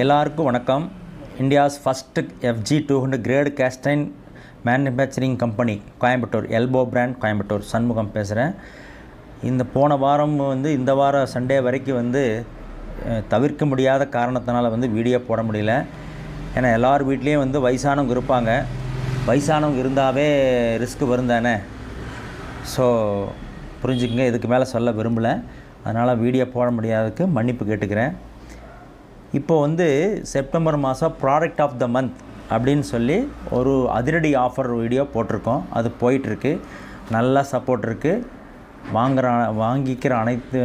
எல்லாருக்கும் வணக்கம். India's first FG200 grade casting manufacturing company Coimbatore, எல்போ பிராண்ட் கோயம்புத்தூர், சண்முகம் பேசுகிறேன். இந்த போன வாரம் இந்த வாரம் சண்டே வரைக்கும் தவிர்க்க முடியாத காரணத்தினால வீடியோ போட முடியல. ஏன்னா எல்லார் வீட்லேயும் வயசானவங்க இருப்பாங்க. வயசானவங்க இருந்தாவே ரிஸ்க் வரும் தானே. ஸோ புரிஞ்சுக்கங்க, இதுக்கு மேலே சொல்ல விரும்பலை. அதனால் வீடியோ போட முடியாததுக்கு மன்னிப்பு கேட்டுக்கிறேன். இப்போது செப்டம்பர் மாதம் ப்ராடக்ட் ஆஃப் த மந்த் அப்படின்னு சொல்லி ஒரு அதிரடி ஆஃபர் வீடியோ போட்டிருக்கோம். அது போயிட்டுருக்கு, நல்லா சப்போர்ட் இருக்குது. வாங்கிக்கிற அனைத்து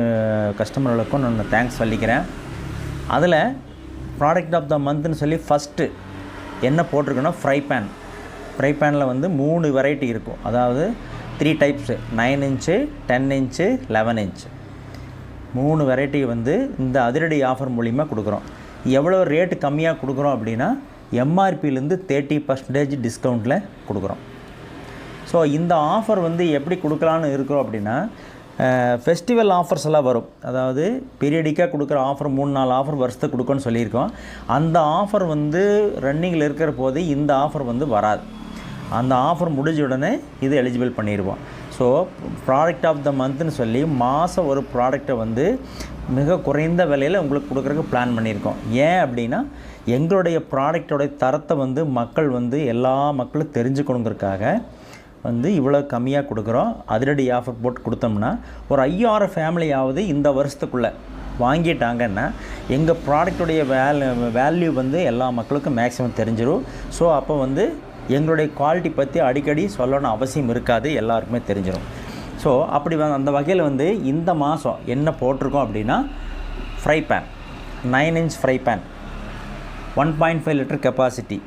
கஸ்டமர்களுக்கும் நான் தேங்க்ஸ் சொல்லிக்கிறேன். அதில் ப்ராடக்ட் ஆஃப் த மந்த்னு சொல்லி ஃபஸ்ட்டு என்ன போட்டிருக்குன்னா ஃப்ரை பேனில் 3 வெரைட்டி இருக்கும். அதாவது 3 types, 9 inch, 10 inch, 11 inch, 3 variety இந்த அதிரடி ஆஃபர் மூலிமா கொடுக்குறோம். எவ்வளோ ரேட்டு கம்மியாக கொடுக்குறோம் அப்படின்னா எம்ஆர்பியிலேருந்து 30% டிஸ்கவுண்ட்டில் கொடுக்குறோம். ஸோ இந்த ஆஃபர் எப்படி கொடுக்கலான்னு இருக்கிறோம் அப்படின்னா, ஃபெஸ்டிவல் ஆஃபர்ஸ் எல்லாம் வரும். அதாவது பீரியடிக்காக கொடுக்குற ஆஃபர் 3-4 ஆஃபர் வருஷத்துக்கு கொடுக்கணும்னு சொல்லியிருக்கோம். அந்த ஆஃபர் ரன்னிங்கில் இருக்கிற போது இந்த ஆஃபர் வராது. அந்த ஆஃபர் முடிஞ்ச உடனே இது எலிஜிபிள் பண்ணிடுவோம். ஸோ ப்ராடக்ட் ஆஃப் த மந்த்னு சொல்லி மாதம் ஒரு ப்ராடக்டை மிக குறைந்த விலையில் உங்களுக்கு கொடுக்குறதுக்கு பிளான் பண்ணியிருக்கோம். ஏன் அப்படின்னா, எங்களுடைய ப்ராடக்டோடைய தரத்தை மக்கள் எல்லா மக்களும் தெரிஞ்சுக்கணுங்கிறதுக்காக இவ்வளோ கம்மியாக கொடுக்குறோம். அதிரடி ஆஃபர் போட்டு கொடுத்தோம்னா ஒரு 5000 ஃபேமிலியாவது இந்த வருஷத்துக்குள்ளே வாங்கிட்டாங்கன்னா எங்கள் ப்ராடக்டுடைய வேல்யூ எல்லா மக்களுக்கும் மேக்ஸிமம் தெரிஞ்சிடும். ஸோ அப்போ எங்களுடைய குவாலிட்டி பற்றி அடிக்கடி சொல்லணும் அவசியம் இருக்காது, எல்லாருக்குமே தெரிஞ்சிடும். ஸோ அப்படி அந்த வகையில் இந்த மாதம் என்ன போட்டிருக்கோம் அப்படின்னா, fry pan 9 inch fry pan 1.5 litre capacity,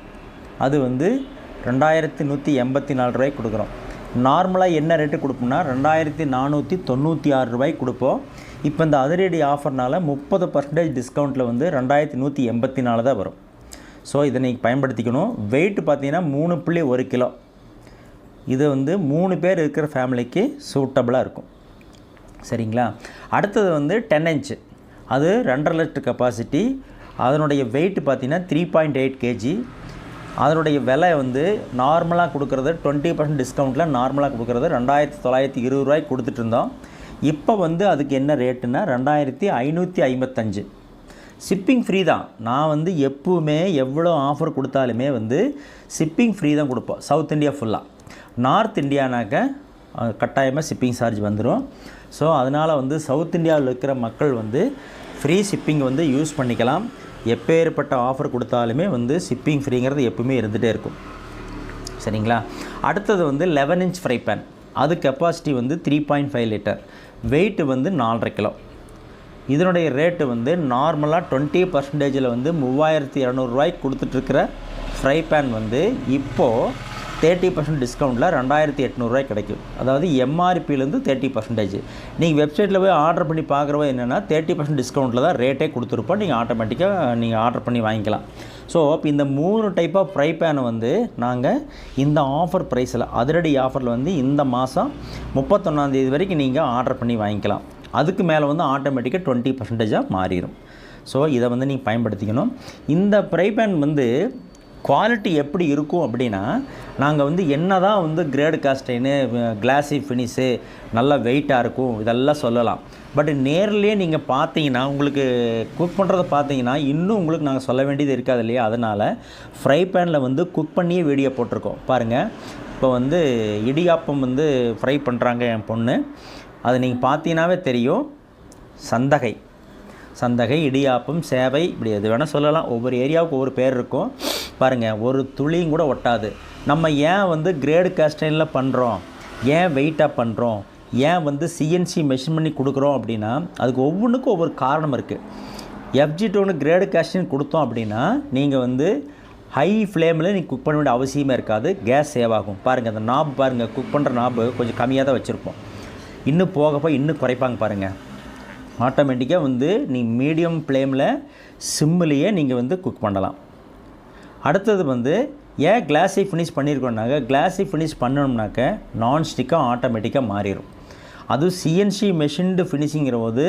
அது 2184 ரூபாய்க்கு கொடுக்குறோம். நார்மலாக என்ன ரேட்டு கொடுப்போம்னா 2496 ரூபாய்க்கு கொடுப்போம். இப்போ இந்த அதிரடி ஆஃபர்னால் 30% டிஸ்கவுண்ட்டில் 2184 தான் வரும். ஸோ இதை நீங்கள் பயன்படுத்திக்கணும். வெயிட் பார்த்தீங்கன்னா 3.1 கிலோ. இது 3 பேர் இருக்கிற ஃபேமிலிக்கு சூட்டபுளாக இருக்கும். சரிங்களா? அடுத்தது 10 இன்ச்சு, அது 2.5 லிட்டர் கெப்பாசிட்டி. அதனுடைய வெயிட் பார்த்தீங்கன்னா 3.8 kg. அதனுடைய விலை நார்மலாக கொடுக்குறது 20% டிஸ்கவுண்ட்டில் நார்மலாக கொடுக்குறது 2920 ரூபாய்க்கு கொடுத்துட்டு இருந்தோம். இப்போ அதுக்கு என்ன ரேட்டுன்னா 2555. ஷிப்பிங் ஃப்ரீ தான். நான் எப்பவுமே எவ்வளோ ஆஃபர் கொடுத்தாலுமே ஷிப்பிங் ஃப்ரீ தான் கொடுப்போம். சவுத் இந்தியா ஃபுல்லாக. நார்த் இந்தியானாக்க கட்டாயமாக ஷிப்பிங் சார்ஜ் வந்துடும். ஸோ அதனால் சவுத் இந்தியாவில் இருக்கிற மக்கள் ஃப்ரீ ஷிப்பிங் யூஸ் பண்ணிக்கலாம். எப்பேற்பட்ட ஆஃபர் கொடுத்தாலுமே ஷிப்பிங் ஃப்ரீங்கிறது எப்பவுமே இருந்துகிட்டே இருக்கும். சரிங்களா? அடுத்தது 11 இன்ச் ஃப்ரை பேன், அது கெப்பாசிட்டி 3.5 லிட்டர், வெயிட்டு 4.5 கிலோ. இதனுடைய ரேட்டு நார்மலாக 20%ல் 3200 ரூபாய்க்கு கொடுத்துட்ருக்கிற ஃப்ரை பேன் இப்போது 30% டிஸ்கவுண்ட்டில் 2800 ரூபாய்க்கு கிடைக்கும். அதாவது எம்ஆர்பியிலேருந்து 30%. நீங்கள் வெப்சைட்டில் போய் ஆர்டர் பண்ணி பார்க்குறவோ என்னென்னா 30% டிஸ்கவுண்ட்டில் தான் ரேட்டே கொடுத்துருப்போம். நீங்கள் ஆட்டோமேட்டிக்காக நீங்கள் ஆர்டர் பண்ணி வாங்கிக்கலாம். ஸோ இப்போ இந்த 3 டைப் ஆஃப் ஃப்ரை பேனை நாங்கள் இந்த ஆஃபர் ப்ரைஸில் அதிரடி ஆஃபரில் இந்த மாதம் 31ஆம் தேதி வரைக்கும் நீங்கள் ஆர்டர் பண்ணி வாங்கிக்கலாம். அதுக்கு மேலே ஆட்டோமேட்டிக்காக 20% மாறிடும். ஸோ இதை நீங்கள் பயன்படுத்திக்கணும். இந்த ஃப்ரை பேன் குவாலிட்டி எப்படி இருக்கும் அப்படின்னா, நாங்கள் என்ன தான் கிரேடு காஸ்டைனு, கிளாஸி ஃபினிஷு, நல்லா வெயிட்டாக இருக்கும் இதெல்லாம் சொல்லலாம். பட் நேர்லேயே நீங்கள் பார்த்தீங்கன்னா, உங்களுக்கு குக் பண்ணுறதை பார்த்தீங்கன்னா இன்னும் உங்களுக்கு நாங்கள் சொல்ல வேண்டியது இருக்காது இல்லையா? அதனால் ஃப்ரை பேனில் குக் பண்ணியே வீடியோ போட்டிருக்கோம் பாருங்கள். இப்போ இடியாப்பம் ஃப்ரை பண்ணுறாங்க என் பொண்ணு. அது நீங்கள் பார்த்தீங்கன்னாவே தெரியும். சந்தகை, இடியாப்பம், சேவை, இப்படி எது வேணால் சொல்லலாம். ஒவ்வொரு ஏரியாவுக்கு ஒவ்வொரு பேர் இருக்கும் பாருங்கள். ஒரு துளியும் கூட ஒட்டாது. நம்ம ஏன் கிரேடு காஸ்டைனில் பண்ணுறோம், ஏன் வெயிட்டாக பண்ணுறோம், ஏன் சிஎன்சி மெஷின் பண்ணி கொடுக்குறோம் அப்படின்னா, அதுக்கு ஒவ்வொன்றுக்கும் ஒவ்வொரு காரணம் இருக்குது. FG200 கிரேடு காஸ்டைன் கொடுத்தோம் அப்படின்னா நீங்கள் ஹை ஃப்ளேமில் நீங்கள் குக் பண்ண வேண்டிய அவசியமே இருக்காது. கேஸ் சேவ் ஆகும். பாருங்கள், அந்த நாப் பாருங்கள், குக் பண்ணுற நாப்பு கொஞ்சம் கம்மியாக தான் வச்சுருப்போம். இன்னும் போக இன்னும் குறைப்பாங்க பாருங்கள். ஆட்டோமேட்டிக்காக நீ மீடியம் ஃப்ளேமில் சிம்மிலேயே நீங்கள் குக் பண்ணலாம். அடுத்தது ஏன் கிளாஸி ஃபினிஷ் பண்ணியிருக்கோம்னாக்க, கிளாஸி ஃபினிஷ் பண்ணணும்னாக்க நான்ஸ்டிக்காக ஆட்டோமேட்டிக்காக மாறிடும். அதுவும் சிஎன்சி மெஷின்டு ஃபினிஷிங்கிற போது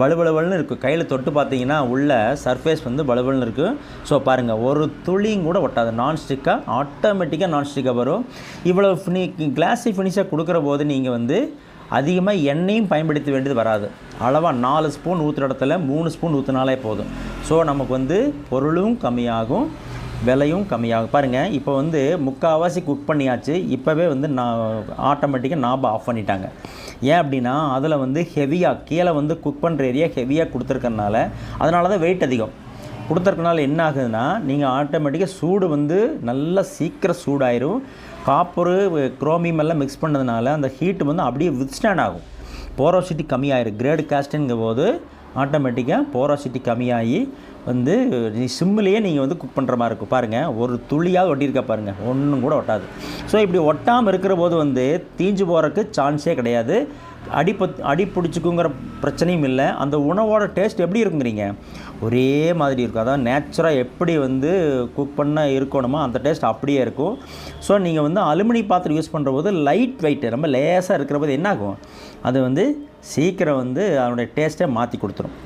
வலுவலுவல்னு இருக்கும். கையில் தொட்டு பார்த்தீங்கன்னா உள்ள சர்ஃபேஸ் வந்து வலுவல்னு இருக்கும். ஸோ பாருங்கள், ஒரு துளியும் கூட ஒட்டாது. நான்ஸ்டிக்காக ஆட்டோமேட்டிக்காக நான்ஸ்டிக்காக வரும். இவ்வளோ கிளாஸி ஃபினிஷாக கொடுக்குற போது நீங்கள் வந்து அதிகமாக எண்ணெயும் பயன்படுத்த வேண்டியது வராது. அளவாக 4 ஸ்பூன் ஊற்றுற இடத்துல 3 ஸ்பூன் ஊற்றினாலே போதும். ஸோ நமக்கு வந்து பொருளும் கம்மியாகும், விலையும் கம்மியாகும். பாருங்கள், இப்போ வந்து முக்கால்வாசி குக் பண்ணியாச்சு. இப்போவே வந்து ஆட்டோமேட்டிக்காக நாபை ஆஃப் பண்ணிட்டாங்க. ஏன் அப்படின்னா அதில் வந்து ஹெவியாக கீழே வந்து குக் பண்ணுற ஏரியா ஹெவியாக கொடுத்துருக்கறனால, அதனால தான் வெயிட் அதிகம் கொடுத்துருக்கனால என்ன ஆகுதுன்னா, நீங்கள் ஆட்டோமேட்டிக்காக சூடு வந்து நல்லா சீக்கிரம் சூடாயிரும். காப்பரு குரோமியம் எல்லாம் மிக்ஸ் பண்ணதுனால அந்த ஹீட்டு வந்து அப்படியே வித்ஸ்டாண்ட் ஆகும். போரோசிட்டி கம்மியாயிரும். கிரேடு காஸ்ட்டுங்கிற போது ஆட்டோமேட்டிக்காக போரோசிட்டி கம்மியாகி வந்து சிம்மிலேயே நீங்கள் வந்து குக் பண்ணுற மாதிரி இருக்கும். பாருங்கள், ஒரு துளியாவது ஒட்டியிருக்கா பாருங்கள், ஒன்றும் கூட ஒட்டாது. ஸோ இப்படி ஒட்டாமல் இருக்கிற போது வந்து தீஞ்சு போகிறதுக்கு சான்ஸே கிடையாது. அடி பிடிச்சிக்குங்கிற பிரச்சனையும் இல்லை. அந்த உணவோட டேஸ்ட் எப்படி இருக்குங்கிறீங்க, ஒரே மாதிரி இருக்கும். அதாவது நேச்சுராக எப்படி வந்து குக் பண்ண இருக்கணுமோ அந்த டேஸ்ட் அப்படியே இருக்கும். ஸோ நீங்கள் வந்து அலுமினி பாத்திரம் யூஸ் பண்ணுற போது லைட் வெயிட்டு ரொம்ப லேசாக இருக்கிற போது என்ன ஆகும், அது வந்து சீக்கிரம் வந்து அதனுடைய டேஸ்ட்டை மாற்றி கொடுத்துரும்.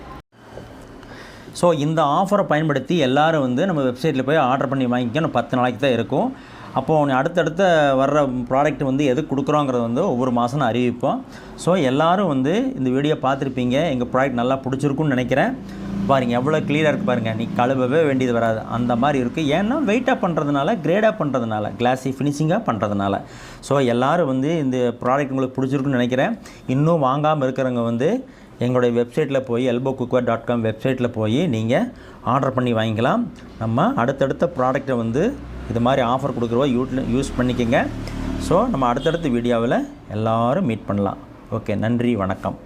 ஸோ இந்த ஆஃபரை பயன்படுத்தி எல்லோரும் வந்து நம்ம வெப்சைட்டில் போய் ஆர்டர் பண்ணி வாங்கிக்கணும். 10 நாளைக்கு தான் இருக்கும். அப்போது அடுத்தடுத்த வர்ற ப்ராடக்ட் வந்து எது கொடுக்குறோங்கிறத வந்து ஒவ்வொரு மாதம் அறிவிப்போம். ஸோ எல்லோரும் வந்து இந்த வீடியோ பார்த்துருப்பீங்க. எங்கள் ப்ராடக்ட் நல்லா பிடிச்சிருக்குன்னு நினைக்கிறேன். பாருங்கள், எவ்வளோ க்ளியராக இருக்குது பாருங்கள். நீ கழுவவே வேண்டியது வராது, அந்த மாதிரி இருக்குது. ஏன்னா வெயிட்டாக பண்ணுறதுனால, கிரேடாக பண்ணுறதுனால, கிளாஸி ஃபினிஷிங்காக பண்ணுறதுனால. ஸோ எல்லோரும் வந்து இந்த ப்ராடக்ட் உங்களுக்கு பிடிச்சிருக்குன்னு நினைக்கிறேன். இன்னும் வாங்காமல் இருக்கிறவங்க வந்து எங்களுடைய வெப்சைட்டில் போய் elbowcookware.com வெப்சைட்டில் போய் நீங்கள் ஆர்டர் பண்ணி வாங்கிக்கலாம். நம்ம அடுத்தடுத்த ப்ராடக்ட்டை வந்து இது மாதிரி ஆஃபர் கொடுக்குறவோ யூஸ் பண்ணிக்கோங்க. ஸோ நம்ம அடுத்தடுத்த வீடியோவில் எல்லோரும் மீட் பண்ணலாம். ஓகே, நன்றி, வணக்கம்.